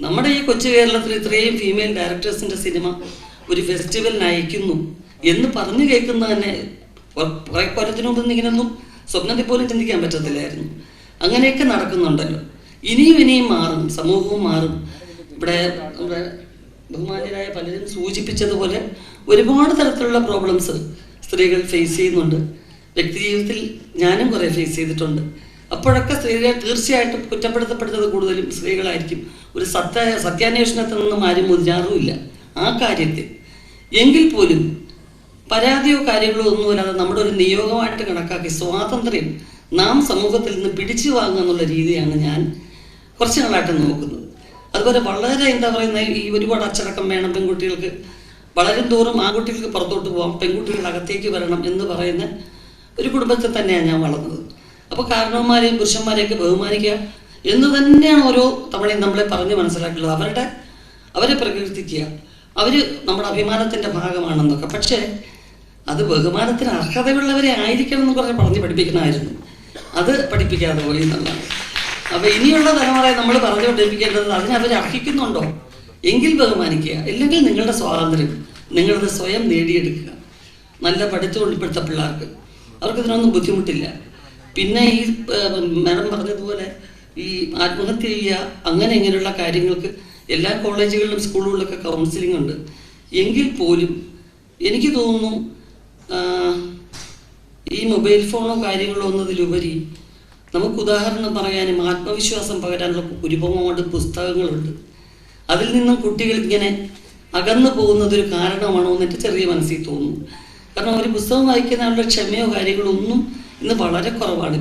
നമ്മുടെ ഈ കൊച്ചു കേരളത്തിൽ ഇത്രയും ഫീമെയിൽ ഡയറക്ടേഴ്സിൻ്റെ സിനിമ ഒരു ഫെസ്റ്റിവലിന് അയക്കുന്നു എന്ന് പറഞ്ഞു കേൾക്കുന്ന തന്നെ കൊല്ലത്തിനു മുമ്പ് ഇങ്ങനെയൊന്നും സ്വപ്നത്തിൽ പോലും ചിന്തിക്കാൻ പറ്റത്തില്ലായിരുന്നു. അങ്ങനെയൊക്കെ നടക്കുന്നുണ്ടല്ലോ. ഇനിയും മാറും, സമൂഹവും മാറും. ഇവിടെ നമ്മുടെ ബഹുമാന്യരായ പലരും സൂചിപ്പിച്ചതുപോലെ ഒരുപാട് തരത്തിലുള്ള പ്രോബ്ലംസ് സ്ത്രീകൾ ഫേസ് ചെയ്യുന്നുണ്ട്. വ്യക്തി ജീവിതത്തിൽ ഞാനും കുറേ ഫേസ് ചെയ്തിട്ടുണ്ട്. അപ്പോഴൊക്കെ സ്ത്രീകൾ തീർച്ചയായിട്ടും കുറ്റപ്പെടുത്തപ്പെടുന്നത് കൂടുതലും സ്ത്രീകളായിരിക്കും. ഒരു സത്യാന്വേഷണത്തിൽ നിന്നും ആരും മുതിരാറുമില്ല ആ കാര്യത്തിൽ. എങ്കിൽ പോലും പരാതിയോ കാര്യങ്ങളോ ഒന്നുമില്ലാതെ നമ്മുടെ ഒരു നിയോഗമായിട്ട് കണക്കാക്കി സ്വാതന്ത്ര്യം നാം സമൂഹത്തിൽ നിന്ന് പിടിച്ചു വാങ്ങുക എന്നുള്ള രീതിയാണ് ഞാൻ കുറച്ച് നാളായിട്ട് നോക്കുന്നത്. അതുപോലെ വളരെ എന്താ പറയുന്നത്, ഈ ഒരുപാട് അച്ചടക്കം വേണം പെൺകുട്ടികൾക്ക്, വളരും തോറും ആൺകുട്ടികൾക്ക് പുറത്തോട്ട് പോകാം, പെൺകുട്ടികൾ അകത്തേക്ക് വരണം എന്ന് പറയുന്ന ഒരു കുടുംബത്തിൽ തന്നെയാണ് ഞാൻ വളർന്നത്. അപ്പോൾ കാരണവന്മാരെയും പുരുഷന്മാരെയൊക്കെ ബഹുമാനിക്കുക എന്ന് തന്നെയാണ് ഓരോ തവണയും നമ്മളെ പറഞ്ഞ് മനസ്സിലാക്കുന്നത്. അവരെ പ്രകീർത്തിക്കുക, അവർ നമ്മുടെ അഭിമാനത്തിൻ്റെ ഭാഗമാണെന്നൊക്കെ. പക്ഷേ അത് ബഹുമാനത്തിന് അർഹതയുള്ളവരെ ആയിരിക്കണം എന്ന് കുറേ പറഞ്ഞ് പഠിപ്പിക്കണമായിരുന്നു. അത് പഠിപ്പിക്കാതെ പോയി എന്നുള്ളതാണ്. അപ്പോൾ ഇനിയുള്ള തലമുറയെ നമ്മൾ പറഞ്ഞു പഠിപ്പിക്കേണ്ടത് അതിനവർ അർഹിക്കുന്നുണ്ടോ എങ്കിൽ ബഹുമാനിക്കുക, ഇല്ലെങ്കിൽ നിങ്ങളുടെ സ്വാതന്ത്ര്യം നിങ്ങളത് സ്വയം നേടിയെടുക്കുക. നല്ല പഠിച്ചുകൊണ്ട് ഇപ്പോഴത്തെ പിള്ളേർക്ക് അവർക്കിതിനൊന്നും ബുദ്ധിമുട്ടില്ല. പിന്നെ ഈ മാഡം പറഞ്ഞതുപോലെ ഈ ആത്മഹത്യ ചെയ്യുക അങ്ങനെ ഇങ്ങനെയുള്ള കാര്യങ്ങൾക്ക് എല്ലാ കോളേജുകളിലും സ്കൂളുകളിലൊക്കെ കൗൺസിലിംഗ് ഉണ്ട്. എങ്കിൽ പോലും എനിക്ക് തോന്നുന്നു ഈ മൊബൈൽ ഫോണോ കാര്യങ്ങളോ എന്നതിലുപരി നമുക്ക് ഉദാഹരണം പറയാനും ആത്മവിശ്വാസം പകരാനുള്ള ഒരുപാട് പുസ്തകങ്ങളുണ്ട്. അതിൽ നിന്നും കുട്ടികൾ ഇങ്ങനെ അകന്നു പോകുന്നതൊരു കാരണമാണോ എന്ന് എൻ്റെ ചെറിയ മനസ്സിൽ തോന്നുന്നു. കാരണം ഒരു പുസ്തകം വായിക്കുന്നതിനുള്ള ക്ഷമയോ കാര്യങ്ങളോ ഒന്നും ഇന്ന് വളരെ കുറവാണ്.